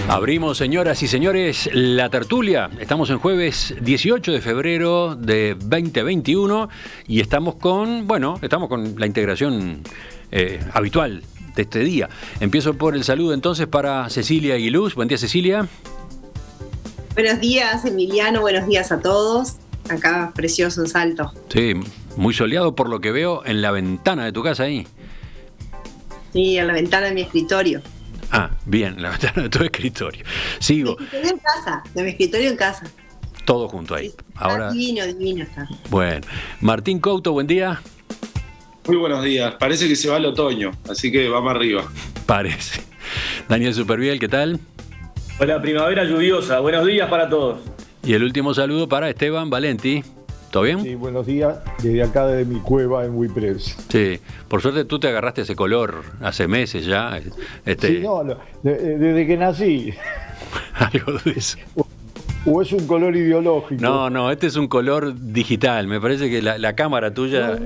Abrimos, señoras y señores, la tertulia. Estamos en jueves 18 de febrero de 2021 y estamos con la integración habitual de este día. Empiezo por el saludo entonces para Cecilia Aguiluz. Buen día, Cecilia. Buenos días, Emiliano. Buenos días a todos. Acá, precioso en Salto. Sí, muy soleado por lo que veo en la ventana de tu casa ahí. Sí, en la ventana de mi escritorio. Ah, bien, la ventana de tu escritorio. Sigo. De mi escritorio en casa. Todo junto ahí. Sí, ahora divino está. Bueno, Martín Couto, buen día. Muy buenos días. Parece que se va el otoño, así que vamos arriba. Parece. Daniel Superviel, ¿qué tal? Hola, primavera lluviosa. Buenos días para todos. Y el último saludo para Esteban Valenti. ¿Todo bien? Sí, buenos días. Desde acá, desde mi cueva en Huiprés. Sí, por suerte tú te agarraste ese color hace meses ya. Sí, no, desde que nací. Algo de eso. ¿O es un color ideológico? No, este es un color digital. Me parece que la cámara tuya...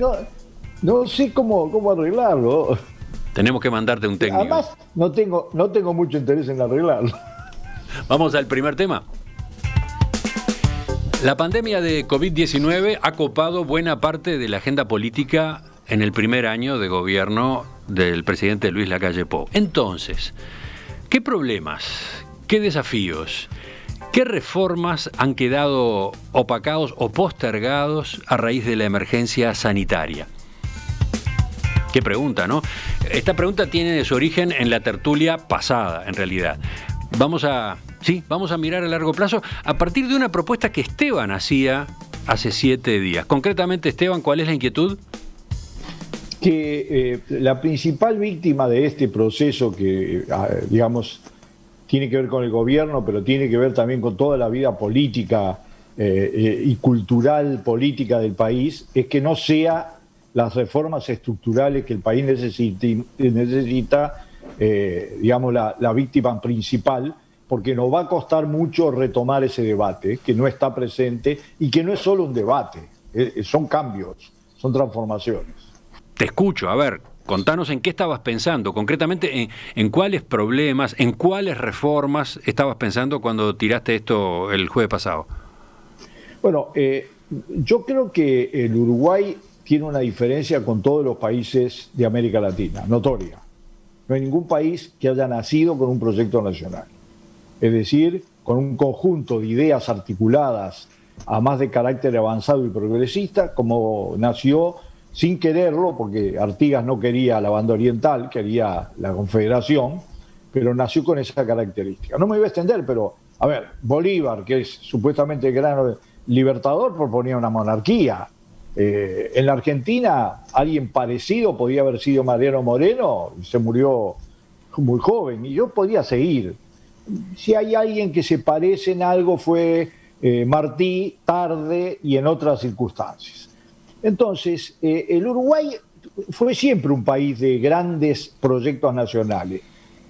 No sé cómo arreglarlo. Tenemos que mandarte un técnico. Además, no tengo mucho interés en arreglarlo. Vamos al primer tema. La pandemia de COVID-19 ha copado buena parte de la agenda política en el primer año de gobierno del presidente Luis Lacalle Pou. Entonces, ¿qué problemas, qué desafíos, qué reformas han quedado opacados o postergados a raíz de la emergencia sanitaria? Qué pregunta, ¿no? Esta pregunta tiene su origen en la tertulia pasada, en realidad. Vamos a mirar a largo plazo a partir de una propuesta que Esteban hacía hace 7 días. Concretamente, Esteban, ¿cuál es la inquietud? Que la principal víctima de este proceso que, digamos, tiene que ver con el gobierno, pero tiene que ver también con toda la vida política y cultural política del país, es que no sea las reformas estructurales que el país necesita, digamos, la víctima principal, porque nos va a costar mucho retomar ese debate, que no está presente y que no es solo un debate, son cambios, son transformaciones. Te escucho, a ver, contanos en qué estabas pensando, concretamente en cuáles problemas, en cuáles reformas estabas pensando cuando tiraste esto el jueves pasado. Bueno, yo creo que el Uruguay tiene una diferencia con todos los países de América Latina, notoria. No hay ningún país que haya nacido con un proyecto nacional. Es decir, con un conjunto de ideas articuladas a más de carácter avanzado y progresista, como nació sin quererlo, porque Artigas no quería la banda oriental, quería la Confederación, pero nació con esa característica. No me voy a extender, pero, a ver, Bolívar, que es supuestamente el gran libertador, proponía una monarquía. En la Argentina, alguien parecido podía haber sido Mariano Moreno, se murió muy joven, y yo podía seguir. Si hay alguien que se parece en algo fue Martí, tarde y en otras circunstancias. Entonces, el Uruguay fue siempre un país de grandes proyectos nacionales,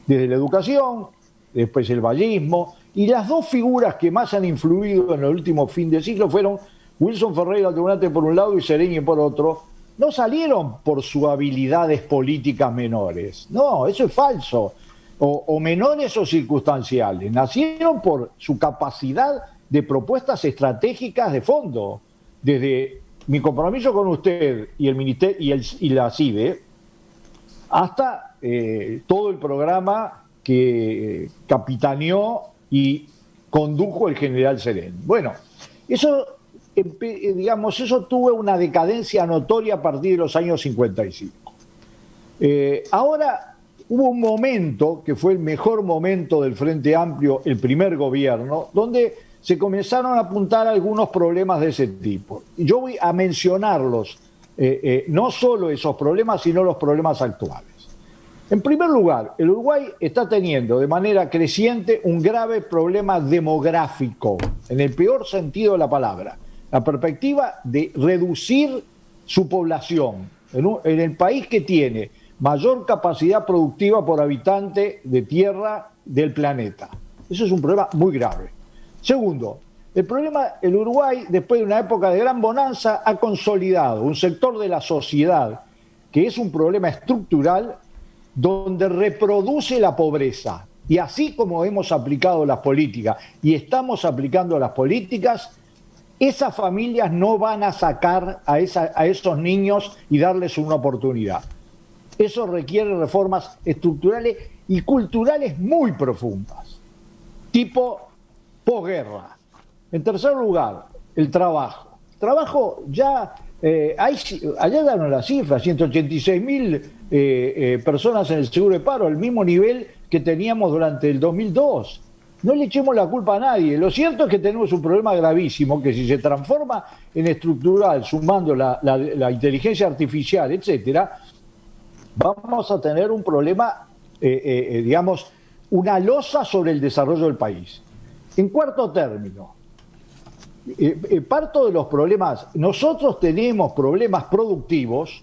desde la educación, después el vallismo, y las dos figuras que más han influido en el último fin de siglo fueron Wilson Ferreira Alternate por un lado y Sereñi por otro. No salieron por sus habilidades políticas menores, no, eso es falso. O menores o circunstanciales, nacieron por su capacidad de propuestas estratégicas de fondo. Desde mi compromiso con usted y el Ministerio y la CIDE, hasta todo el programa que capitaneó y condujo el general Serén. Bueno, eso tuvo una decadencia notoria a partir de los años 55. Ahora hubo un momento, que fue el mejor momento del Frente Amplio, el primer gobierno, donde se comenzaron a apuntar algunos problemas de ese tipo. Y yo voy a mencionarlos, no solo esos problemas, sino los problemas actuales. En primer lugar, el Uruguay está teniendo de manera creciente un grave problema demográfico, en el peor sentido de la palabra. La perspectiva de reducir su población en el país que tiene mayor capacidad productiva por habitante de tierra del planeta. Eso es un problema muy grave. Segundo, el Uruguay, después de una época de gran bonanza, ha consolidado un sector de la sociedad que es un problema estructural donde reproduce la pobreza. Y así como hemos aplicado las políticas y estamos aplicando las políticas, esas familias no van a sacar a esos niños y darles una oportunidad. Eso requiere reformas estructurales y culturales muy profundas, tipo posguerra. En tercer lugar, el trabajo. Trabajo ya, allá dan la cifra, 186.000 personas en el seguro de paro, el mismo nivel que teníamos durante el 2002. No le echemos la culpa a nadie. Lo cierto es que tenemos un problema gravísimo que si se transforma en estructural, sumando la inteligencia artificial, etcétera, vamos a tener un problema, digamos, una losa sobre el desarrollo del país. En cuarto término, parto de los problemas, nosotros tenemos problemas productivos,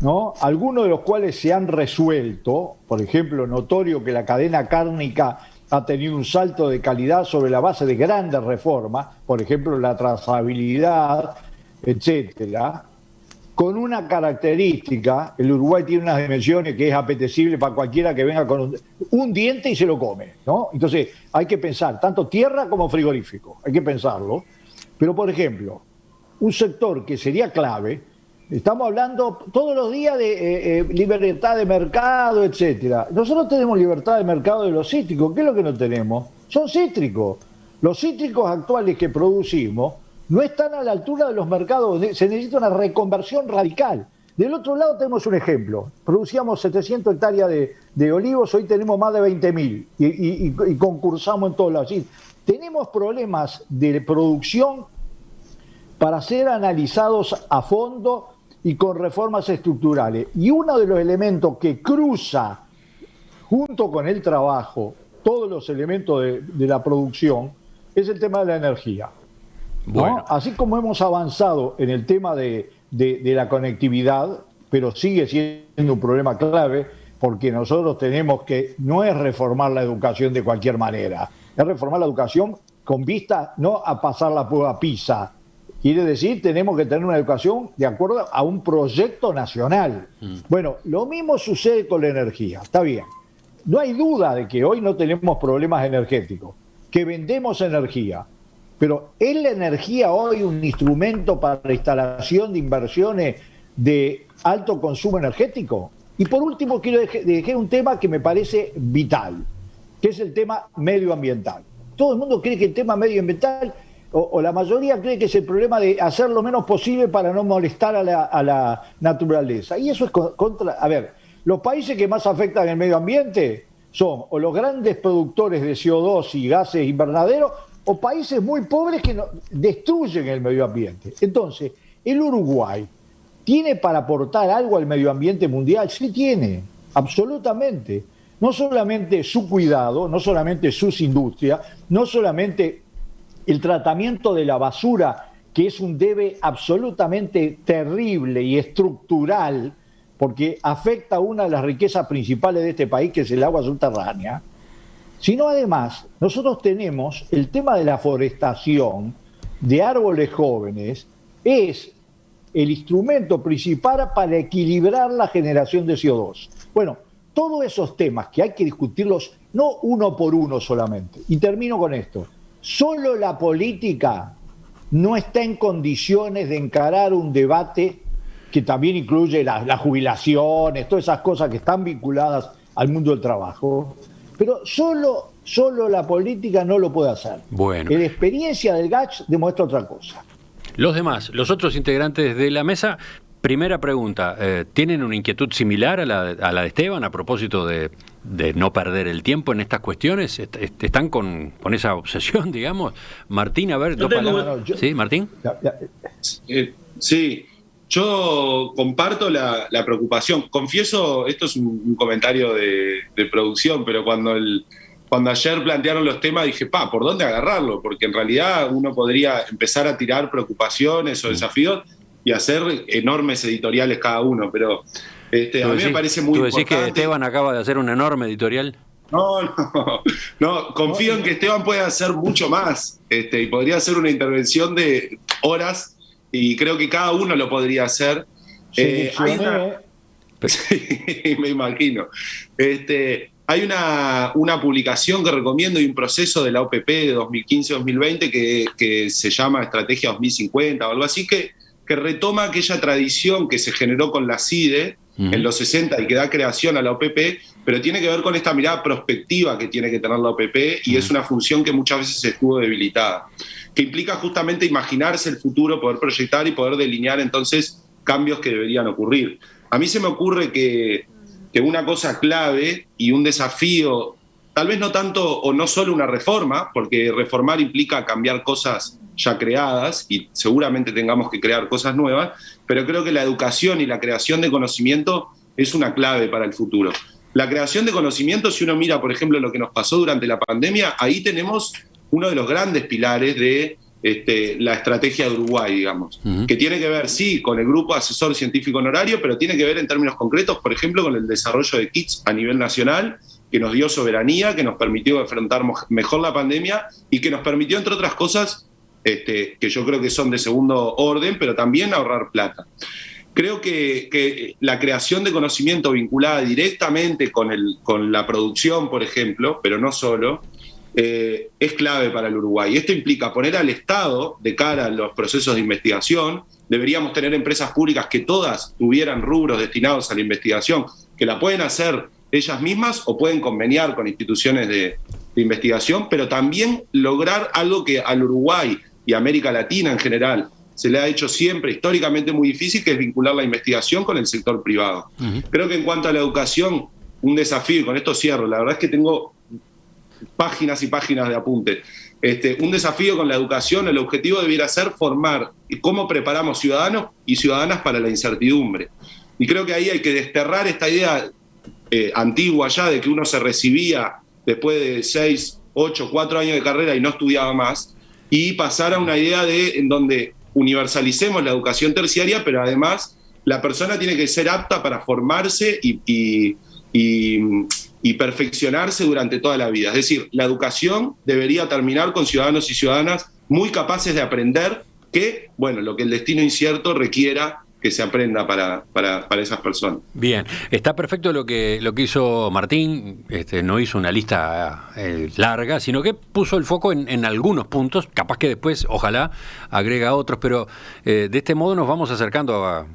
¿no? Algunos de los cuales se han resuelto, por ejemplo, notorio que la cadena cárnica ha tenido un salto de calidad sobre la base de grandes reformas, por ejemplo, la trazabilidad, etcétera, con una característica: el Uruguay tiene unas dimensiones que es apetecible para cualquiera que venga con un diente y se lo come, ¿no? Entonces hay que pensar, tanto tierra como frigorífico, hay que pensarlo. Pero, por ejemplo, un sector que sería clave, estamos hablando todos los días de libertad de mercado, etcétera. Nosotros tenemos libertad de mercado de los cítricos. ¿Qué es lo que no tenemos? Son cítricos. Los cítricos actuales que producimos no están a la altura de los mercados. Se necesita una reconversión radical. Del otro lado tenemos un ejemplo. Producíamos 700 hectáreas de olivos, hoy tenemos más de 20.000 y concursamos en todos lados. Sí, tenemos problemas de producción para ser analizados a fondo y con reformas estructurales. Y uno de los elementos que cruza junto con el trabajo todos los elementos de la producción es el tema de la energía. Bueno. ¿No? Así como hemos avanzado en el tema de la conectividad, pero sigue siendo un problema clave, porque nosotros tenemos que, no es reformar la educación de cualquier manera, es reformar la educación con vista no a pasar la prueba PISA. Quiere decir, tenemos que tener una educación de acuerdo a un proyecto nacional. Bueno, lo mismo sucede con la energía, está bien. No hay duda de que hoy no tenemos problemas energéticos, que vendemos energía, pero ¿es la energía hoy un instrumento para la instalación de inversiones de alto consumo energético? Y por último quiero dejar un tema que me parece vital, que es el tema medioambiental. Todo el mundo cree que el tema medioambiental, o la mayoría cree que es el problema de hacer lo menos posible para no molestar a la naturaleza. Y eso es contra... A ver, los países que más afectan el medio ambiente son o los grandes productores de CO2 y gases invernaderos, o países muy pobres que destruyen el medio ambiente. Entonces, el Uruguay ¿tiene para aportar algo al medio ambiente mundial? Sí tiene, absolutamente. No solamente su cuidado, no solamente sus industrias, no solamente el tratamiento de la basura, que es un debe absolutamente terrible y estructural, porque afecta a una de las riquezas principales de este país, que es el agua subterránea, sino además nosotros tenemos el tema de la forestación de árboles jóvenes, es el instrumento principal para equilibrar la generación de CO2. Bueno, todos esos temas que hay que discutirlos no uno por uno solamente. Y termino con esto. Solo la política no está en condiciones de encarar un debate que también incluye las jubilaciones, todas esas cosas que están vinculadas al mundo del trabajo, pero solo la política no lo puede hacer. Bueno. La experiencia del GACH demuestra otra cosa. Los demás, los otros integrantes de la mesa, primera pregunta, ¿tienen una inquietud similar a la de Esteban a propósito de no perder el tiempo en estas cuestiones? ¿Están con esa obsesión, digamos? Martín, a ver, ¿sí, Martín? Sí, yo comparto la preocupación. Confieso, esto es un comentario de producción, pero cuando ayer plantearon los temas dije, ¿por dónde agarrarlo? Porque en realidad uno podría empezar a tirar preocupaciones o desafíos y hacer enormes editoriales cada uno, pero a mí me parece muy importante. ¿Tú decís que Esteban acaba de hacer un enorme editorial? No, confío en que Esteban puede hacer mucho más, y podría hacer una intervención de horas, y creo que cada uno lo podría hacer. Pero Sí, me imagino. Hay una publicación que recomiendo y un proceso de la OPP de 2015-2020 que se llama Estrategia 2050 o algo así, que retoma aquella tradición que se generó con la CIDE en los 60 y que da creación a la OPP, pero tiene que ver con esta mirada prospectiva que tiene que tener la OPP y es una función que muchas veces estuvo debilitada, que implica justamente imaginarse el futuro, poder proyectar y poder delinear entonces cambios que deberían ocurrir. A mí se me ocurre que una cosa clave y un desafío, tal vez no tanto o no solo una reforma, porque reformar implica cambiar cosas ya creadas y seguramente tengamos que crear cosas nuevas, pero creo que la educación y la creación de conocimiento es una clave para el futuro. La creación de conocimiento, si uno mira, por ejemplo, lo que nos pasó durante la pandemia, ahí tenemos uno de los grandes pilares de la estrategia de Uruguay, digamos, que tiene que ver, sí, con el grupo asesor científico honorario, pero tiene que ver en términos concretos, por ejemplo, con el desarrollo de kits a nivel nacional, que nos dio soberanía, que nos permitió enfrentar mejor la pandemia y que nos permitió, entre otras cosas, que yo creo que son de segundo orden, pero también ahorrar plata. Creo que la creación de conocimiento vinculada directamente con la producción, por ejemplo, pero no solo, es clave para el Uruguay. Esto implica poner al Estado de cara a los procesos de investigación. Deberíamos tener empresas públicas que todas tuvieran rubros destinados a la investigación, que la pueden hacer ellas mismas o pueden conveniar con instituciones de investigación, pero también lograr algo que al Uruguay y a América Latina en general se le ha hecho siempre históricamente muy difícil, que es vincular la investigación con el sector privado. Creo que en cuanto a la educación, un desafío, y con esto cierro, la verdad es que tengo páginas y páginas de apuntes. Un desafío con la educación, el objetivo debiera ser formar y cómo preparamos ciudadanos y ciudadanas para la incertidumbre. Y creo que ahí hay que desterrar esta idea antigua ya de que uno se recibía después de 6, 8, 4 años de carrera y no estudiaba más, y pasar a una idea en donde universalicemos la educación terciaria, pero además la persona tiene que ser apta para formarse y perfeccionarse durante toda la vida. Es decir, la educación debería terminar con ciudadanos y ciudadanas muy capaces de aprender que, bueno, lo que el destino incierto requiera que se aprenda para esas personas. Bien, está perfecto lo que hizo Martín, no hizo una lista larga, sino que puso el foco en algunos puntos, capaz que después, ojalá, agrega otros, pero de este modo nos vamos acercando a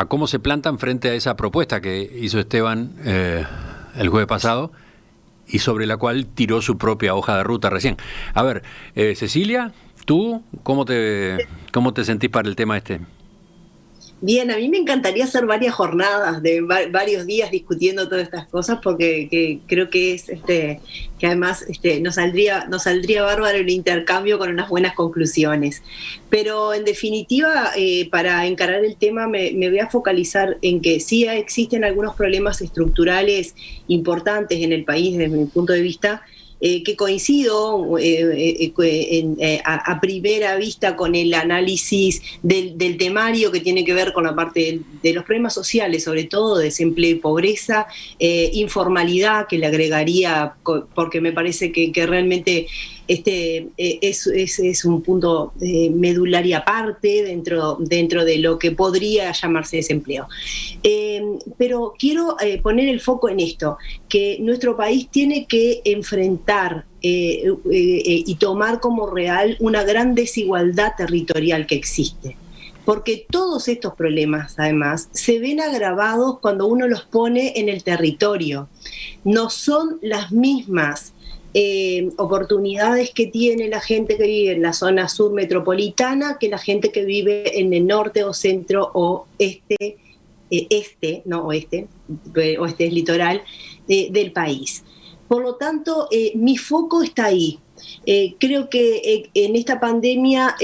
cómo se plantan frente a esa propuesta que hizo Esteban el jueves pasado y sobre la cual tiró su propia hoja de ruta recién. A ver, Cecilia, ¿tú cómo te sentís para el tema este? Bien, a mí me encantaría hacer varias jornadas de varios días discutiendo todas estas cosas, porque creo que es que además nos saldría bárbaro el intercambio con unas buenas conclusiones. Pero en definitiva, para encarar el tema me voy a focalizar en que sí existen algunos problemas estructurales importantes en el país desde mi punto de vista, que coincido a primera vista con el análisis del temario que tiene que ver con la parte de los problemas sociales, sobre todo desempleo y pobreza, informalidad, que le agregaría, porque me parece que realmente es un punto medular y aparte dentro de lo que podría llamarse desempleo. Pero quiero poner el foco en esto, que nuestro país tiene que enfrentar y tomar como real una gran desigualdad territorial que existe. Porque todos estos problemas, además, se ven agravados cuando uno los pone en el territorio. No son las mismas oportunidades que tiene la gente que vive en la zona sur metropolitana que la gente que vive en el norte o centro o oeste es litoral del país. Por lo tanto, mi foco está ahí. Creo que en esta pandemia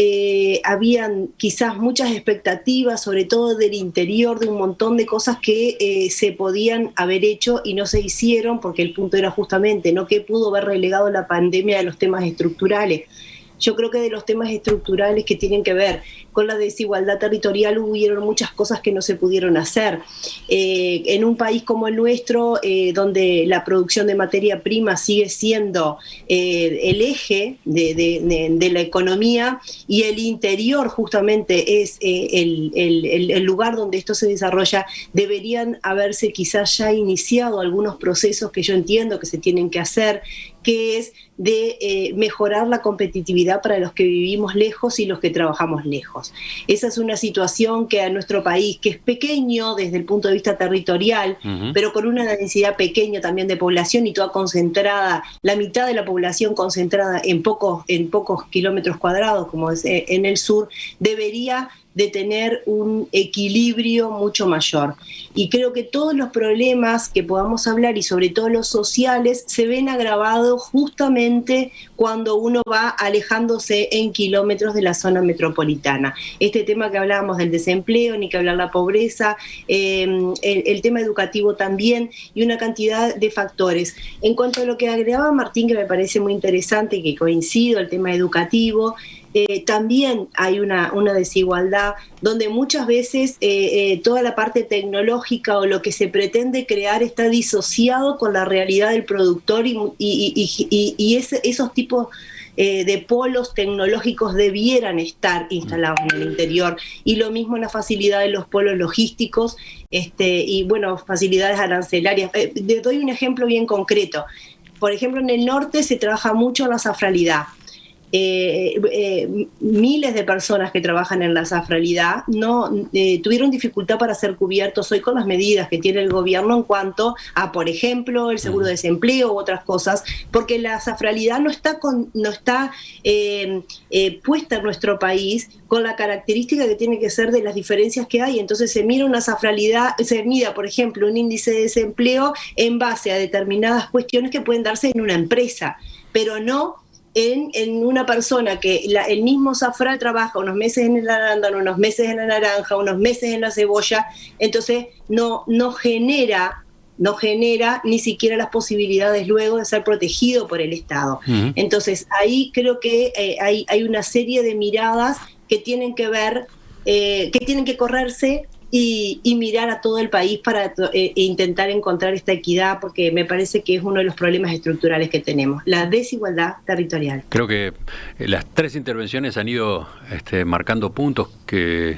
habían quizás muchas expectativas, sobre todo del interior, de un montón de cosas que se podían haber hecho y no se hicieron, porque el punto era justamente no que pudo haber relegado la pandemia de los temas estructurales, yo creo que de los temas estructurales que tienen que ver con la desigualdad territorial hubieron muchas cosas que no se pudieron hacer. En un país como el nuestro, donde la producción de materia prima sigue siendo el eje de la economía y el interior justamente es el lugar donde esto se desarrolla, deberían haberse quizás ya iniciado algunos procesos que yo entiendo que se tienen que hacer, que es de mejorar la competitividad para los que vivimos lejos y los que trabajamos lejos. Esa es una situación que a nuestro país, que es pequeño desde el punto de vista territorial, pero con una densidad pequeña también de población y toda concentrada, la mitad de la población concentrada en pocos kilómetros cuadrados, como es en el sur, debería de tener un equilibrio mucho mayor. Y creo que todos los problemas que podamos hablar, y sobre todo los sociales, se ven agravados justamente cuando uno va alejándose en kilómetros de la zona metropolitana. Este tema que hablábamos del desempleo, ni que hablar de la pobreza, el tema educativo también, y una cantidad de factores. En cuanto a lo que agregaba Martín, que me parece muy interesante y que coincido, el tema educativo, también hay una desigualdad donde muchas veces toda la parte tecnológica o lo que se pretende crear está disociado con la realidad del productor y esos tipos de polos tecnológicos debieran estar instalados en el interior, y lo mismo en la facilidad de los polos logísticos y bueno, facilidades arancelarias. Les doy un ejemplo bien concreto. Por ejemplo, en el norte se trabaja mucho la safralidad. Miles de personas que trabajan en la safralidad tuvieron dificultad para ser cubiertos hoy con las medidas que tiene el gobierno en cuanto a, por ejemplo, el seguro de desempleo u otras cosas, porque la safralidad no está puesta en nuestro país con la característica que tiene que ser de las diferencias que hay. Entonces se mira una safralidad, se mira, por ejemplo, un índice de desempleo en base a determinadas cuestiones que pueden darse en una empresa, pero no en una persona que el mismo zafral trabaja unos meses en el arándano, unos meses en la naranja, unos meses en la cebolla. Entonces no genera ni siquiera las posibilidades luego de ser protegido por el Estado. Entonces ahí creo que hay una serie de miradas que tienen que ver, que tienen que correrse y mirar a todo el país para intentar encontrar esta equidad, porque me parece que es uno de los problemas estructurales que tenemos, la desigualdad territorial. Creo que las tres intervenciones han ido marcando puntos que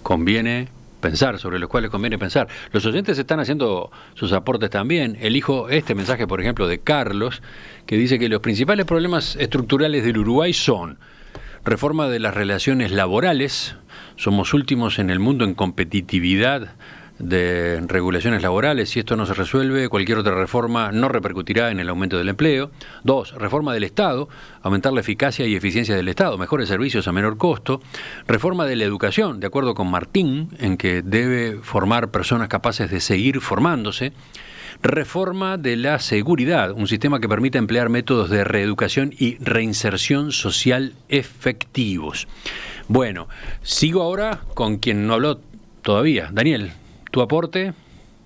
conviene pensar, sobre los cuales conviene pensar. Los oyentes están haciendo sus aportes también. Elijo este mensaje, por ejemplo, de Carlos, que dice que los principales problemas estructurales del Uruguay son reforma de las relaciones laborales. Somos últimos en el mundo en competitividad de regulaciones laborales. Si esto no se resuelve, cualquier otra reforma no repercutirá en el aumento del empleo. 2, reforma del Estado, aumentar la eficacia y eficiencia del Estado, mejores servicios a menor costo. Reforma de la educación, de acuerdo con Martín, en que debe formar personas capaces de seguir formándose. Reforma de la seguridad, un sistema que permita emplear métodos de reeducación y reinserción social efectivos. Bueno, sigo ahora con quien no habló todavía. Daniel, ¿tu aporte?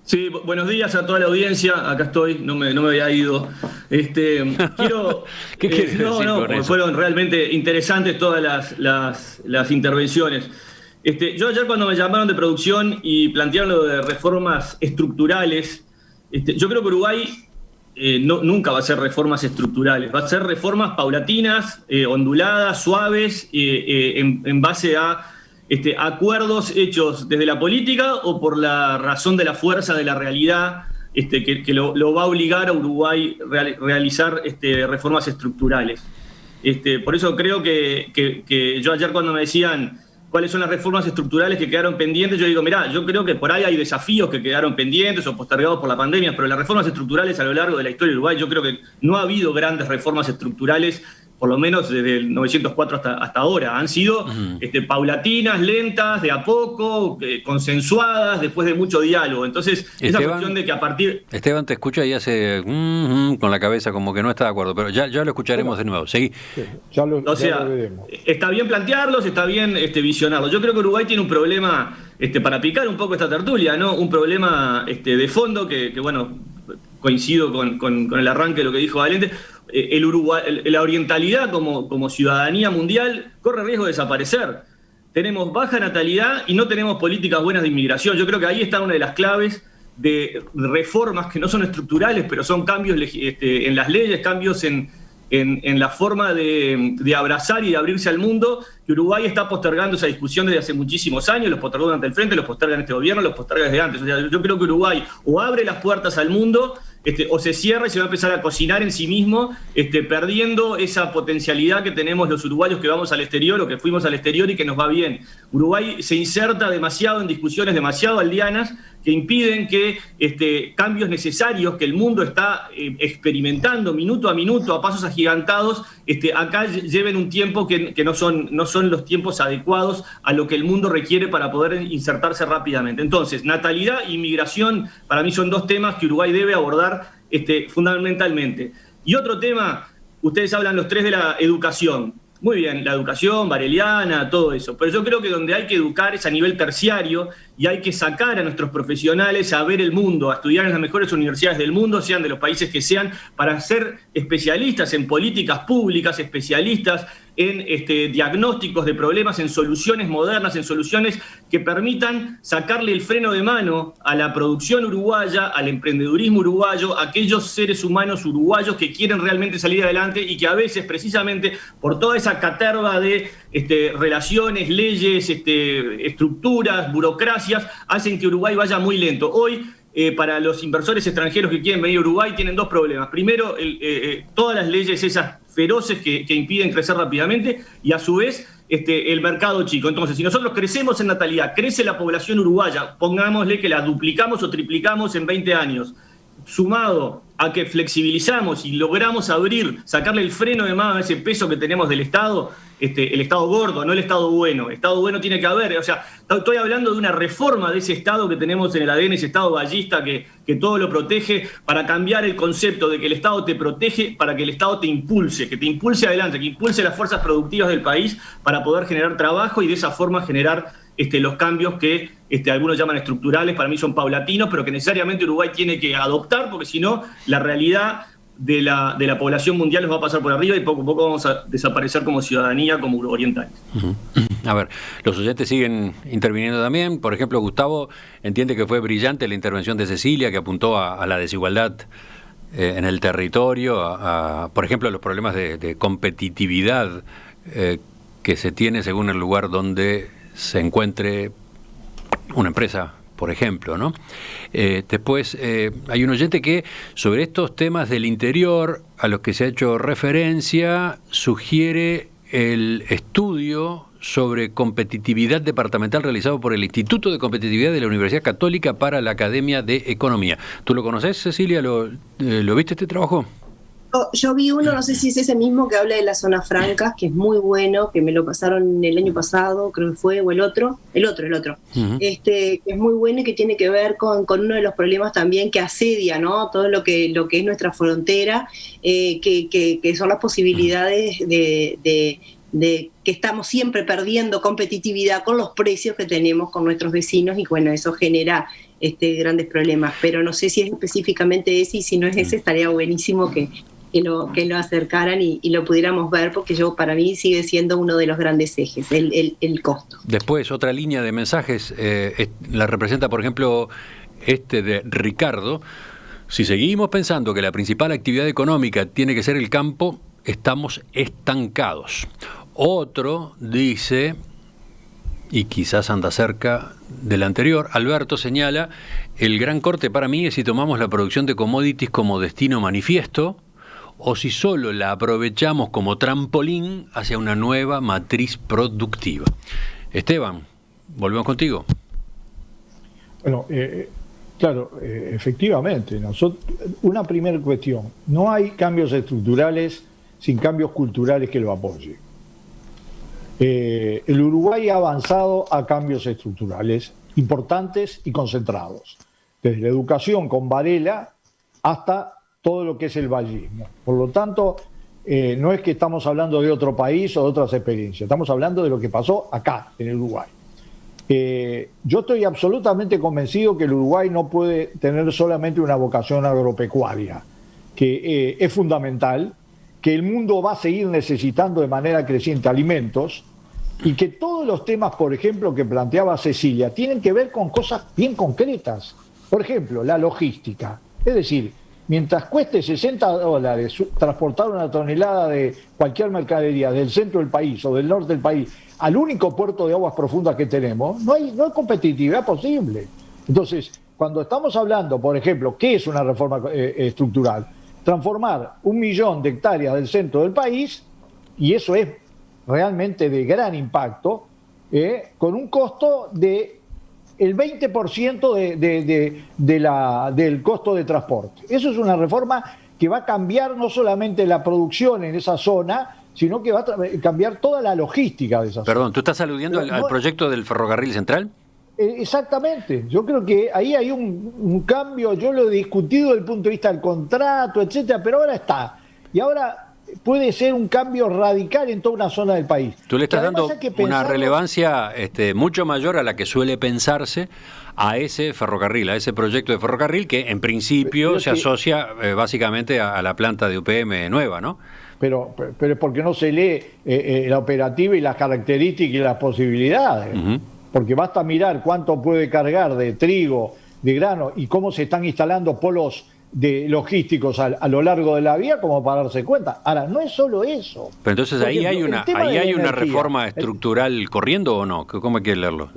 Sí, buenos días a toda la audiencia. Acá estoy, no me había ido. Quiero. ¿Qué quieres decir con eso? Fueron realmente interesantes todas las intervenciones. Yo ayer, cuando me llamaron de producción y plantearon lo de reformas estructurales, yo creo que Uruguay nunca va a ser reformas estructurales, va a ser reformas paulatinas, onduladas, suaves, en base a acuerdos hechos desde la política o por la razón de la fuerza de la realidad, que lo va a obligar a Uruguay realizar reformas estructurales. Por eso creo que yo ayer, cuando me decían cuáles son las reformas estructurales que quedaron pendientes, yo digo, mirá, yo creo que por ahí hay desafíos que quedaron pendientes o postergados por la pandemia, pero las reformas estructurales a lo largo de la historia de Uruguay, yo creo que no ha habido grandes reformas estructurales, por lo menos desde el 904 hasta ahora. Han sido paulatinas, lentas, de a poco, consensuadas, después de mucho diálogo. Entonces, esa cuestión de que a partir... Esteban te escucha y hace con la cabeza como que no está de acuerdo, pero ya lo escucharemos de nuevo. Seguí. Ya lo veremos. Está bien plantearlos, está bien visionarlos. Yo creo que Uruguay tiene un problema, para picar un poco esta tertulia, ¿no? Un problema de fondo que bueno, coincido con el arranque de lo que dijo Valente. La orientalidad como ciudadanía mundial corre riesgo de desaparecer. Tenemos baja natalidad y no tenemos políticas buenas de inmigración. Yo creo que ahí está una de las claves de reformas que no son estructurales, pero son cambios en las leyes, cambios en la forma de abrazar y de abrirse al mundo, que Uruguay está postergando esa discusión desde hace muchísimos años, los postergó durante el Frente, los posterga en este gobierno, los posterga desde antes. O sea, yo creo que Uruguay o abre las puertas al mundo, o se cierra y se va a empezar a cocinar en sí mismo, perdiendo esa potencialidad que tenemos los uruguayos que vamos al exterior o que fuimos al exterior y que nos va bien. Uruguay se inserta demasiado en discusiones demasiado aldeanas que impiden que cambios necesarios que el mundo está experimentando minuto a minuto, a pasos agigantados, acá lleven un tiempo que no son los tiempos adecuados a lo que el mundo requiere para poder insertarse rápidamente. Entonces, natalidad e inmigración para mí son dos temas que Uruguay debe abordar fundamentalmente. Y otro tema, ustedes hablan los tres de la educación. Muy bien, la educación bareliana, todo eso. Pero yo creo que donde hay que educar es a nivel terciario y hay que sacar a nuestros profesionales a ver el mundo, a estudiar en las mejores universidades del mundo, sean de los países que sean, para ser especialistas en políticas públicas, especialistas en diagnósticos de problemas, en soluciones modernas, en soluciones que permitan sacarle el freno de mano a la producción uruguaya, al emprendedurismo uruguayo, a aquellos seres humanos uruguayos que quieren realmente salir adelante y que a veces, precisamente por toda esa caterva de relaciones, leyes, estructuras, burocracias, hacen que Uruguay vaya muy lento. Hoy, para los inversores extranjeros que quieren venir a Uruguay, tienen dos problemas. Primero, todas las leyes esas feroces que impiden crecer rápidamente y a su vez el mercado chico. Entonces, si nosotros crecemos en natalidad, crece la población uruguaya, pongámosle que la duplicamos o triplicamos en 20 años, sumado a que flexibilizamos y logramos sacarle el freno de mano a ese peso que tenemos del Estado, el Estado gordo, no el Estado bueno. Estado bueno tiene que haber, o sea, estoy hablando de una reforma de ese Estado que tenemos en el ADN, ese Estado ballista que todo lo protege, para cambiar el concepto de que el Estado te protege para que el Estado te impulse, que te impulse adelante, que impulse las fuerzas productivas del país para poder generar trabajo y de esa forma generar los cambios que algunos llaman estructurales, para mí son paulatinos, pero que necesariamente Uruguay tiene que adoptar, porque si no, la realidad de la población mundial nos va a pasar por arriba y poco a poco vamos a desaparecer como ciudadanía, como orientales. A ver, los oyentes siguen interviniendo también. Por ejemplo, Gustavo entiende que fue brillante la intervención de Cecilia, que apuntó a la desigualdad en el territorio, por ejemplo, a los problemas de competitividad que se tiene según el lugar donde se encuentre una empresa, por ejemplo, ¿no? Después hay un oyente que sobre estos temas del interior a los que se ha hecho referencia sugiere el estudio sobre competitividad departamental realizado por el Instituto de Competitividad de la Universidad Católica para la Academia de Economía. ¿Tú lo conoces, Cecilia? ¿Lo viste este trabajo? Yo vi uno, no sé si es ese mismo, que habla de las zonas francas, que es muy bueno, que me lo pasaron el año pasado, creo que fue, o el otro, uh-huh. Que es muy bueno y que tiene que ver con uno de los problemas también que asedia, ¿no? Todo lo que es nuestra frontera, que son las posibilidades de que estamos siempre perdiendo competitividad con los precios que tenemos con nuestros vecinos, y bueno, eso genera grandes problemas, pero no sé si es específicamente ese, y si no es ese estaría buenísimo que lo acercaran y lo pudiéramos ver, porque para mí sigue siendo uno de los grandes ejes, el costo. Después, otra línea de mensajes la representa, por ejemplo, de Ricardo. Si seguimos pensando que la principal actividad económica tiene que ser el campo, estamos estancados. Otro dice, y quizás anda cerca del anterior, Alberto señala, el gran corte para mí es si tomamos la producción de commodities como destino manifiesto o si solo la aprovechamos como trampolín hacia una nueva matriz productiva. Esteban, volvemos contigo. Bueno, claro, efectivamente, una primera cuestión, no hay cambios estructurales sin cambios culturales que lo apoyen. El Uruguay ha avanzado a cambios estructurales importantes y concentrados, desde la educación con Varela hasta todo lo que es el vallismo. Por lo tanto, no es que estamos hablando de otro país o de otras experiencias, estamos hablando de lo que pasó acá, en el Uruguay. Yo estoy absolutamente convencido que el Uruguay no puede tener solamente una vocación agropecuaria, que es fundamental, que el mundo va a seguir necesitando de manera creciente alimentos y que todos los temas, por ejemplo, que planteaba Cecilia, tienen que ver con cosas bien concretas. Por ejemplo, la logística. Es decir, mientras cueste $60 transportar una tonelada de cualquier mercadería del centro del país o del norte del país al único puerto de aguas profundas que tenemos, no hay competitividad posible. Entonces, cuando estamos hablando, por ejemplo, ¿qué es una reforma estructural? Transformar 1 millón de hectáreas del centro del país, y eso es realmente de gran impacto, con un costo de el 20% del costo de transporte. Eso es una reforma que va a cambiar no solamente la producción en esa zona, sino que va a cambiar toda la logística de esa zona. Perdón, ¿tú estás aludiendo al proyecto del ferrocarril central? Exactamente. Yo creo que ahí hay un cambio, yo lo he discutido desde el punto de vista del contrato, etcétera, pero ahora está. Y ahora puede ser un cambio radical en toda una zona del país. Tú le estás dando una relevancia mucho mayor a la que suele pensarse a ese ferrocarril, a ese proyecto de ferrocarril que en principio se asocia básicamente a la planta de UPM nueva, ¿no? Pero es porque no se lee la operativa y las características y las posibilidades. Porque basta mirar cuánto puede cargar de trigo, de grano y cómo se están instalando polos de logísticos a lo largo de la vía como para darse cuenta. Ahora, no es solo eso. Pero entonces ahí hay una reforma estructural corriendo ¿o no? ¿Cómo hay que leerlo?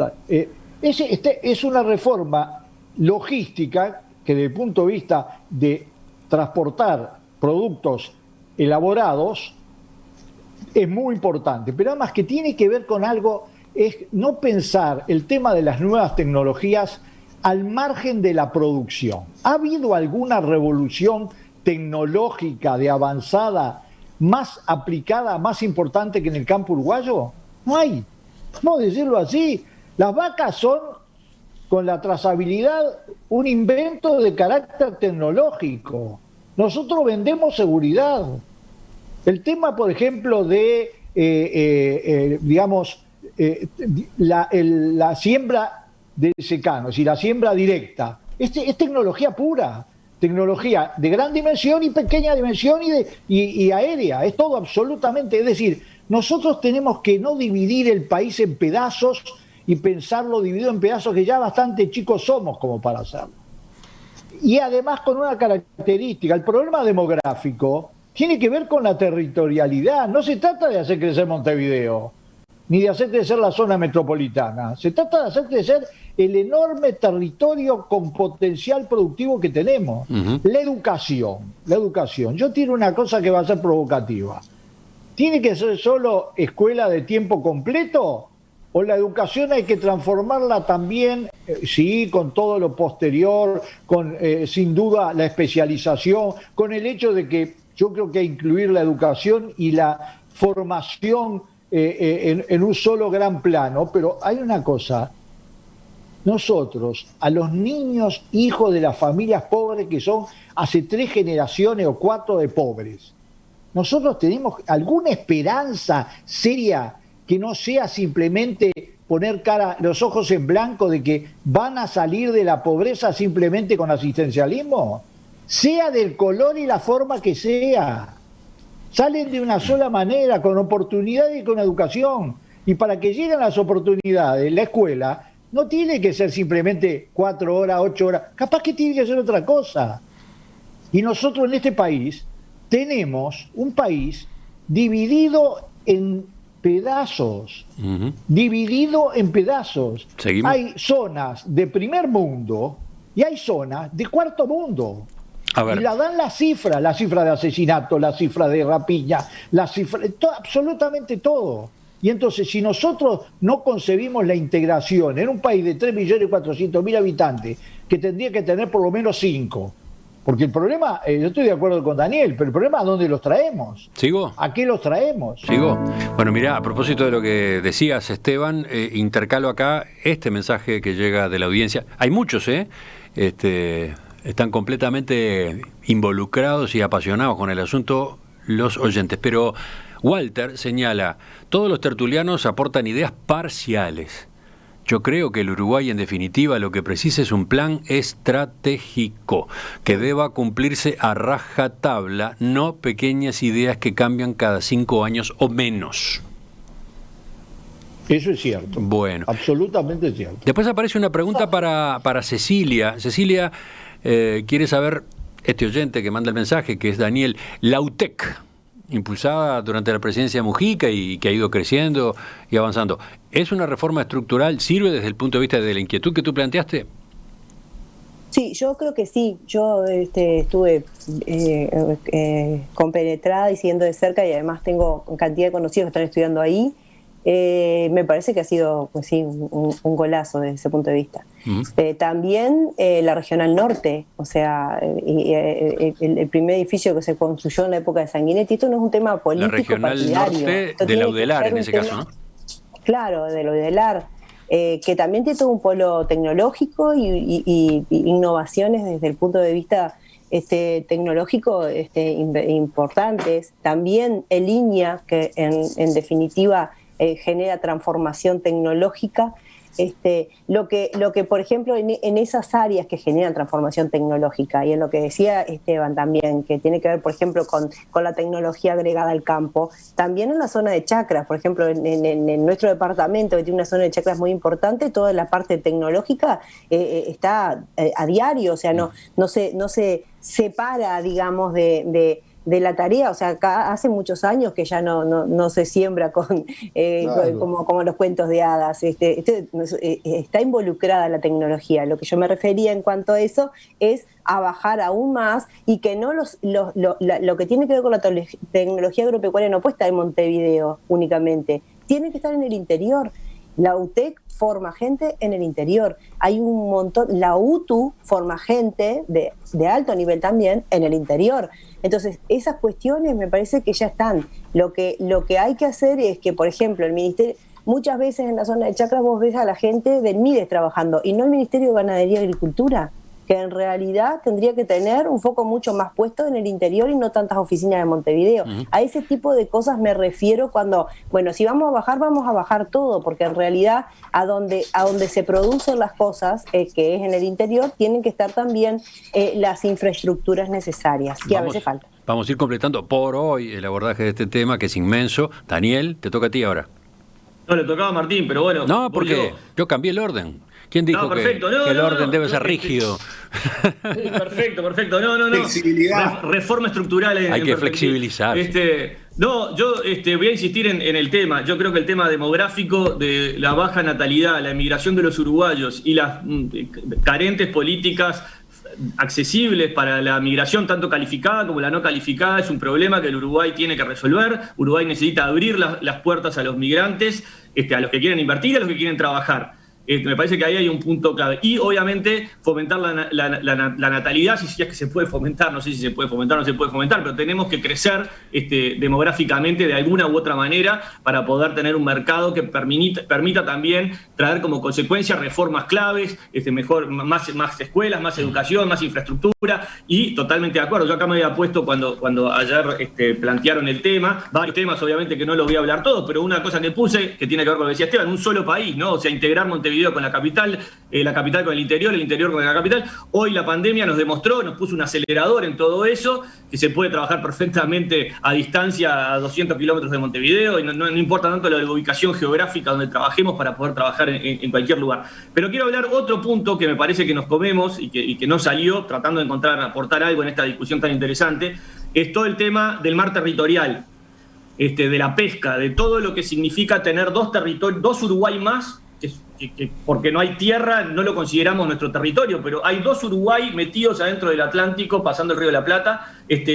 Es una reforma logística que desde el punto de vista de transportar productos elaborados es muy importante, pero además que tiene que ver con algo, es no pensar el tema de las nuevas tecnologías al margen de la producción. ¿Ha habido alguna revolución tecnológica de avanzada más aplicada, más importante que en el campo uruguayo? No hay. Vamos a decirlo así. Las vacas son, con la trazabilidad, un invento de carácter tecnológico. Nosotros vendemos seguridad. El tema, por ejemplo, de, la siembra de secanos y la siembra directa, es tecnología pura, tecnología de gran dimensión y pequeña dimensión y aérea, es todo absolutamente. Es decir, nosotros tenemos que no dividir el país en pedazos y pensarlo dividido en pedazos, que ya bastante chicos somos como para hacerlo. Y además con una característica, el problema demográfico tiene que ver con la territorialidad. No se trata de hacer crecer Montevideo, ni de hacer crecer la zona metropolitana. Se trata de hacer crecer el enorme territorio con potencial productivo que tenemos. La educación. Yo tiro una cosa que va a ser provocativa. ¿Tiene que ser solo escuela de tiempo completo? ¿O la educación hay que transformarla también, sí, con todo lo posterior, con sin duda la especialización, con el hecho de que yo creo que hay que incluir la educación y la formación en un solo gran plano? Pero hay una cosa, nosotros, a los niños hijos de las familias pobres, que son hace 3 generaciones o 4 de pobres, nosotros tenemos alguna esperanza seria que no sea simplemente poner los ojos en blanco de que van a salir de la pobreza simplemente con asistencialismo, sea del color y la forma que sea. Salen de una sola manera, con oportunidades y con educación. Y para que lleguen las oportunidades, la escuela no tiene que ser simplemente 4 horas, 8 horas, capaz que tiene que ser otra cosa. Y nosotros en este país tenemos un país dividido en pedazos, dividido en pedazos. ¿Seguimos? Hay zonas de primer mundo y hay zonas de cuarto mundo. Y la dan la cifra de asesinato, la cifra de rapiña, la cifra, absolutamente todo. Y entonces, si nosotros no concebimos la integración en un país de 3.400.000 habitantes, que tendría que tener por lo menos 5, porque el problema, yo estoy de acuerdo con Daniel, pero el problema es dónde los traemos. ¿Sigo? ¿A qué los traemos? ¿Sigo? Bueno, mirá, a propósito de lo que decías, Esteban, intercalo acá este mensaje que llega de la audiencia. Hay muchos, están completamente involucrados y apasionados con el asunto los oyentes, pero Walter señala, todos los tertulianos aportan ideas parciales. Yo creo que el Uruguay, en definitiva, lo que precisa es un plan estratégico que deba cumplirse a rajatabla, no pequeñas ideas que cambian cada 5 años o menos. Eso es cierto. Bueno. Absolutamente cierto. Después aparece una pregunta para Cecilia. Cecilia quiere saber, este oyente que manda el mensaje, que es Daniel, la UTEC, impulsada durante la presidencia de Mujica y que ha ido creciendo y avanzando, ¿es una reforma estructural? ¿Sirve desde el punto de vista de la inquietud que tú planteaste? Sí, yo creo que sí. Yo estuve compenetrada y siguiendo de cerca, y además tengo cantidad de conocidos que están estudiando ahí. Me parece que ha sido, pues sí, un golazo desde ese punto de vista. También la Regional Norte, o sea, el primer edificio que se construyó en la época de Sanguinetti, esto no es un tema político partidario. La Regional Norte de la UDELAR en ese caso, ¿no? Claro, de la UDELAR, que también tiene todo un polo tecnológico y innovaciones desde el punto de vista tecnológico importantes. También el línea, que en definitiva genera transformación tecnológica. Lo que por ejemplo en esas áreas que generan transformación tecnológica, y en lo que decía Esteban también, que tiene que ver por ejemplo con la tecnología agregada al campo, también en la zona de chacras, por ejemplo en nuestro departamento, que tiene una zona de chacras muy importante, toda la parte tecnológica está a diario, o sea, no se separa, digamos, de la tarea. O sea, acá hace muchos años que ya no se siembra con Claro. como los cuentos de hadas. Está involucrada la tecnología. Lo que yo me refería en cuanto a eso es a bajar aún más, y que no lo que tiene que ver con la tecnología agropecuaria no puede estar en Montevideo únicamente, tiene que estar en el interior. La UTEC forma gente en el interior. Hay un montón, la UTU forma gente de alto nivel también en el interior. Entonces, esas cuestiones me parece que ya están. Lo que hay que hacer es que, por ejemplo, el ministerio, muchas veces en la zona de chacras vos ves a la gente del MIDES trabajando, y no el Ministerio de Ganadería y Agricultura, que en realidad tendría que tener un foco mucho más puesto en el interior y no tantas oficinas de Montevideo. A ese tipo de cosas me refiero cuando, bueno, si vamos a bajar todo, porque en realidad a donde se producen las cosas, que es en el interior, tienen que estar también las infraestructuras necesarias, que a veces faltan. Vamos a ir completando por hoy el abordaje de este tema, que es inmenso. Daniel, te toca a ti ahora. No, le tocaba a Martín, pero bueno. No, porque yo cambié el orden. ¿Quién dijo que el orden debe ser rígido? Perfecto. No. Flexibilidad. Reforma estructural. Hay que flexibilizar. No, yo voy a insistir en el tema. Yo creo que el tema demográfico de la baja natalidad, la emigración de los uruguayos y las carentes políticas accesibles para la migración, tanto calificada como la no calificada, es un problema que el Uruguay tiene que resolver. Uruguay necesita abrir las puertas a los migrantes, a los que quieren invertir y a los que quieren trabajar. Me parece que ahí hay un punto clave. Y obviamente fomentar la natalidad, si es que se puede fomentar, no sé si se puede fomentar o no se puede fomentar, pero tenemos que crecer demográficamente de alguna u otra manera para poder tener un mercado que permita también traer como consecuencia reformas claves, más escuelas, más educación, más infraestructura, y totalmente de acuerdo. Yo acá me había puesto cuando ayer plantearon el tema, varios temas obviamente que no los voy a hablar todos, pero una cosa que puse, que tiene que ver con lo que decía Esteban, un solo país, ¿no? O sea, integrar Montevideo con la capital con el interior con la capital. Hoy la pandemia nos demostró, nos puso un acelerador en todo eso, que se puede trabajar perfectamente a distancia a 200 kilómetros de Montevideo, y no importa tanto la ubicación geográfica donde trabajemos para poder trabajar en cualquier lugar. Pero quiero hablar otro punto que me parece que nos comemos y que no salió, tratando de aportar algo en esta discusión tan interesante, es todo el tema del mar territorial, de la pesca, de todo lo que significa tener dos Uruguay más, que porque no hay tierra, no lo consideramos nuestro territorio, pero hay dos Uruguay metidos adentro del Atlántico, pasando el Río de la Plata,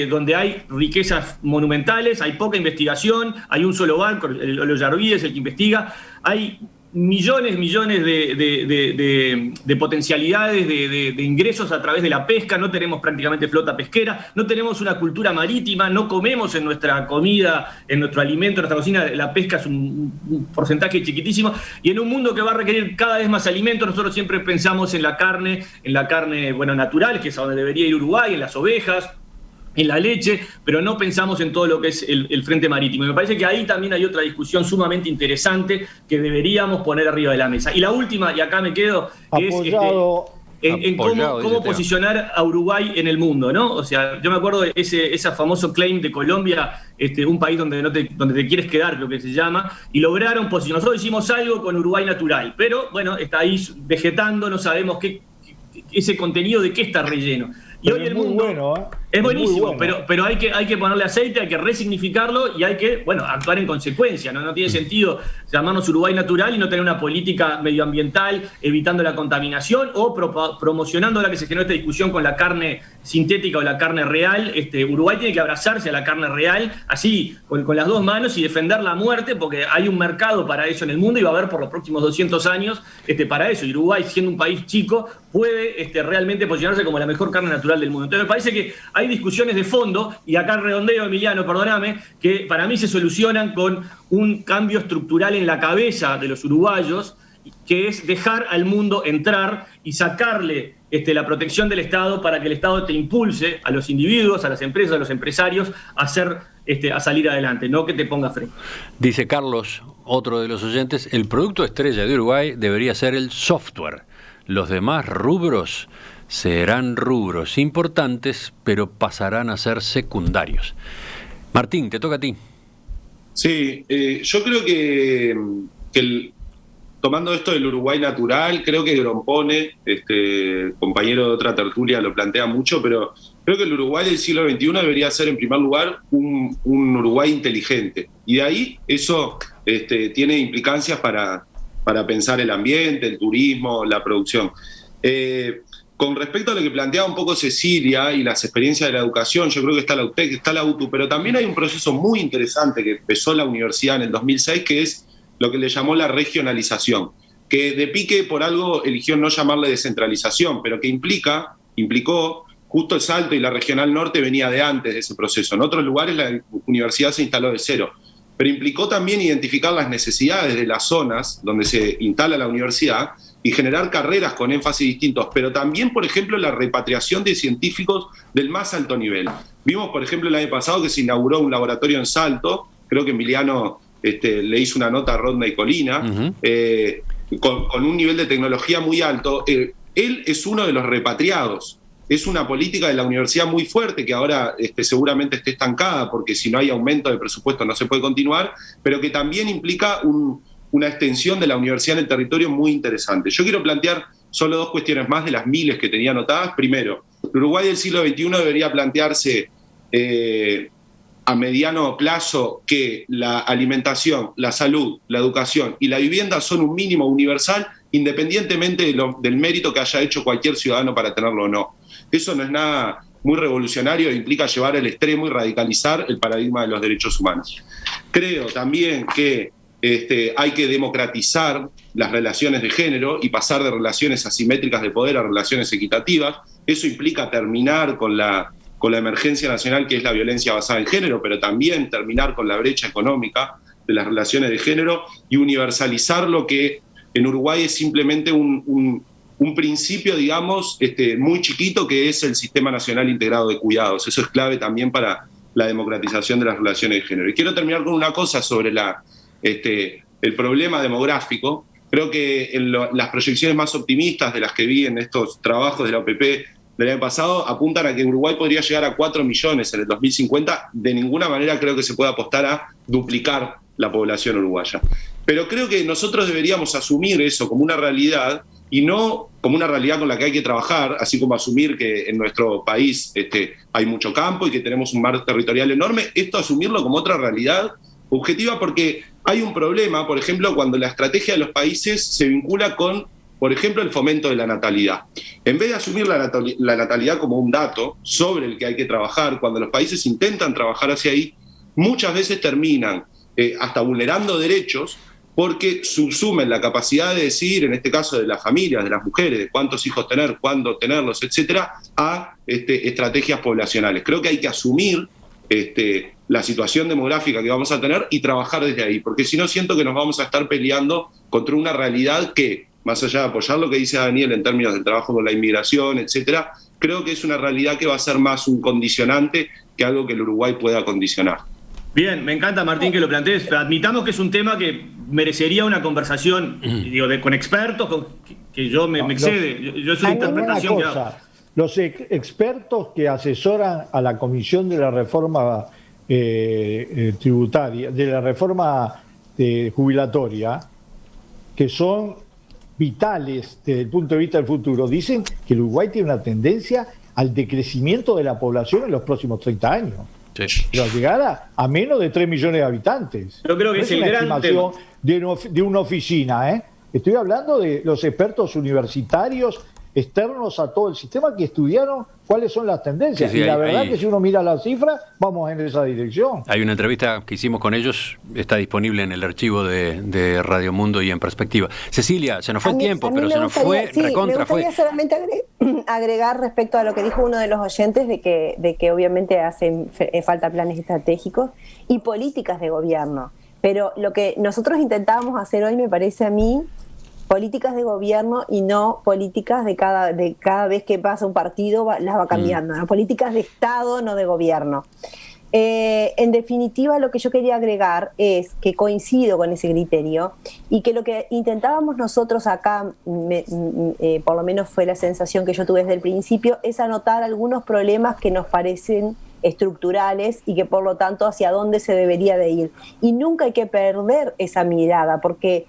donde hay riquezas monumentales, hay poca investigación, hay un solo banco, el Ollarvide es el que investiga, hay millones de potencialidades de ingresos a través de la pesca, no tenemos prácticamente flota pesquera, no tenemos una cultura marítima, no comemos en nuestra comida, en nuestro alimento, en nuestra cocina, la pesca es un porcentaje chiquitísimo, y en un mundo que va a requerir cada vez más alimentos, nosotros siempre pensamos en la carne, natural, que es a donde debería ir Uruguay, en las ovejas, en la leche, pero no pensamos en todo lo que es el frente marítimo. Y me parece que ahí también hay otra discusión sumamente interesante que deberíamos poner arriba de la mesa. Y la última, y acá me quedo, apoyado, en cómo posicionar a Uruguay en el mundo, ¿no? O sea, yo me acuerdo de ese famoso claim de Colombia, un país donde te quieres quedar, creo que se llama, y lograron posicionar. Nosotros hicimos algo con Uruguay Natural, pero bueno, está ahí vegetando, no sabemos ese contenido de qué está relleno. Y hoy el mundo bueno, es buenísimo, bueno. pero hay que ponerle aceite, hay que resignificarlo y hay que, actuar en consecuencia. No tiene sentido llamarnos Uruguay Natural y no tener una política medioambiental evitando la contaminación o promocionando, ahora que se generó esta discusión con la carne sintética o la carne real. Uruguay tiene que abrazarse a la carne real, así, con las dos manos y defender la muerte, porque hay un mercado para eso en el mundo y va a haber por los próximos 200 años para eso. Y Uruguay, siendo un país chico, puede realmente posicionarse como la mejor carne natural del mundo. Entonces me parece que hay discusiones de fondo, y acá redondeo, Emiliano, perdóname, que para mí se solucionan con un cambio estructural en la cabeza de los uruguayos, que es dejar al mundo entrar y sacarle la protección del Estado para que el Estado te impulse a los individuos, a las empresas, a los empresarios a salir adelante, no que te ponga freno. Dice Carlos, otro de los oyentes, el producto estrella de Uruguay debería ser el software. Los demás rubros serán rubros importantes, pero pasarán a ser secundarios. Martín, te toca a ti. Sí, yo creo que tomando esto del Uruguay natural, creo que Grompone, compañero de otra tertulia, lo plantea mucho, pero creo que el Uruguay del siglo XXI debería ser, en primer lugar, un Uruguay inteligente. Y de ahí eso tiene implicancias para pensar el ambiente, el turismo, la producción. Con respecto a lo que planteaba un poco Cecilia y las experiencias de la educación, yo creo que está la UTEC, está la UTU, pero también hay un proceso muy interesante que empezó la universidad en el 2006, que es lo que le llamó la regionalización, que de pique por algo eligió no llamarle descentralización, pero que implicó, justo el Salto y la Regional Norte venía de antes de ese proceso. En otros lugares la universidad se instaló de cero, pero implicó también identificar las necesidades de las zonas donde se instala la universidad y generar carreras con énfasis distintos, pero también, por ejemplo, la repatriación de científicos del más alto nivel. Vimos, por ejemplo, el año pasado que se inauguró un laboratorio en Salto, creo que Emiliano le hizo una nota a Rodney Colina, con un nivel de tecnología muy alto. Él es uno de los repatriados. Es una política de la universidad muy fuerte que ahora seguramente esté estancada, porque si no hay aumento de presupuesto no se puede continuar, pero que también implica una extensión de la universidad en el territorio muy interesante. Yo quiero plantear solo dos cuestiones más de las miles que tenía anotadas. Primero, el Uruguay del siglo XXI debería plantearse a mediano plazo que la alimentación, la salud, la educación y la vivienda son un mínimo universal, independientemente del mérito que haya hecho cualquier ciudadano para tenerlo o no. Eso no es nada muy revolucionario, implica llevar al extremo y radicalizar el paradigma de los derechos humanos. Creo también que hay que democratizar las relaciones de género y pasar de relaciones asimétricas de poder a relaciones equitativas. Eso implica terminar con la emergencia nacional que es la violencia basada en género, pero también terminar con la brecha económica de las relaciones de género y universalizar lo que en Uruguay es simplemente un principio, digamos, muy chiquito, que es el Sistema Nacional Integrado de Cuidados. Eso es clave también para la democratización de las relaciones de género. Y quiero terminar con una cosa sobre el problema demográfico. Creo que en las proyecciones más optimistas de las que vi en estos trabajos de la OPP del año pasado apuntan a que Uruguay podría llegar a 4 millones en el 2050. De ninguna manera creo que se pueda apostar a duplicar la población uruguaya. Pero creo que nosotros deberíamos asumir eso como una realidad y no como una realidad con la que hay que trabajar, así como asumir que en nuestro país hay mucho campo y que tenemos un mar territorial enorme. Esto asumirlo como otra realidad objetiva, porque hay un problema, por ejemplo, cuando la estrategia de los países se vincula con, por ejemplo, el fomento de la natalidad. En vez de asumir la natalidad como un dato sobre el que hay que trabajar, cuando los países intentan trabajar hacia ahí, muchas veces terminan hasta vulnerando derechos porque subsumen la capacidad de decidir, en este caso de las familias, de las mujeres, de cuántos hijos tener, cuándo tenerlos, etcétera, a estrategias poblacionales. Creo que hay que asumir la situación demográfica que vamos a tener y trabajar desde ahí, porque si no siento que nos vamos a estar peleando contra una realidad que, más allá de apoyar lo que dice Daniel en términos del trabajo con la inmigración, etcétera, creo que es una realidad que va a ser más un condicionante que algo que el Uruguay pueda condicionar. Bien, me encanta, Martín, que lo plantees. Admitamos que es un tema que merecería una conversación con expertos, que yo me excede. Yo es una interpretación que hago. Los expertos que asesoran a la Comisión de la Reforma Tributaria, de la Reforma Jubilatoria, que son vitales desde el punto de vista del futuro, dicen que el Uruguay tiene una tendencia al decrecimiento de la población en los próximos 30 años. Sí. Pero llegar a menos de 3 millones de habitantes. Yo creo que es el gran estimación de una oficina, ¿eh? Estoy hablando de los expertos universitarios externos a todo el sistema que estudiaron cuáles son las tendencias. Sí, y la verdad que si uno mira las cifras, vamos en esa dirección. Hay una entrevista que hicimos con ellos, está disponible en el archivo de Radio Mundo y en Perspectiva. Cecilia, se nos fue el tiempo, pero se nos fue recontra. Me gustaría solamente agregar respecto a lo que dijo uno de los oyentes de que obviamente hacen falta planes estratégicos y políticas de gobierno. Pero lo que nosotros intentábamos hacer hoy, me parece a mí, políticas de gobierno y no políticas de cada vez que pasa un partido las va cambiando, ¿no? Políticas de Estado, no de gobierno. En definitiva, lo que yo quería agregar es que coincido con ese criterio y que lo que intentábamos nosotros acá, por lo menos fue la sensación que yo tuve desde el principio, es anotar algunos problemas que nos parecen estructurales y que por lo tanto hacia dónde se debería de ir. Y nunca hay que perder esa mirada, porque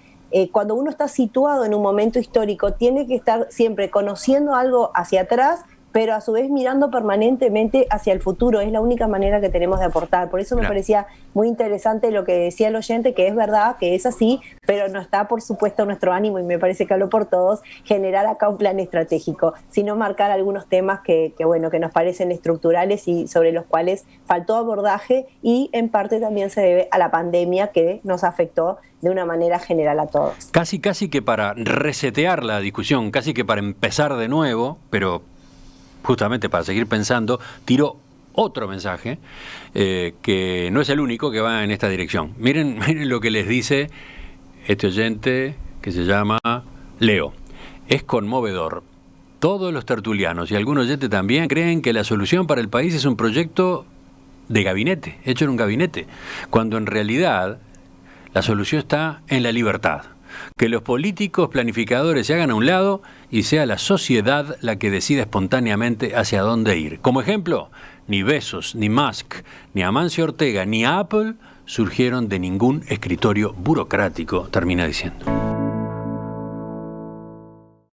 cuando uno está situado en un momento histórico, tiene que estar siempre conociendo algo hacia atrás, pero a su vez mirando permanentemente hacia el futuro. Es la única manera que tenemos de aportar. Por eso me parecía muy interesante lo que decía el oyente, que es verdad, que es así, pero no está, por supuesto, nuestro ánimo, y me parece que hablo por todos, generar acá un plan estratégico, sino marcar algunos temas que nos parecen estructurales y sobre los cuales faltó abordaje, y en parte también se debe a la pandemia que nos afectó de una manera general a todos. Casi que para resetear la discusión, casi que para empezar de nuevo, pero justamente para seguir pensando, tiro otro mensaje que no es el único que va en esta dirección. Miren lo que les dice este oyente que se llama Leo. Es conmovedor. Todos los tertulianos y algún oyente también creen que la solución para el país es un proyecto de gabinete, hecho en un gabinete, cuando en realidad la solución está en la libertad. Que los políticos planificadores se hagan a un lado y sea la sociedad la que decida espontáneamente hacia dónde ir. Como ejemplo, ni Bezos, ni Musk, ni Amancio Ortega, ni Apple surgieron de ningún escritorio burocrático, termina diciendo.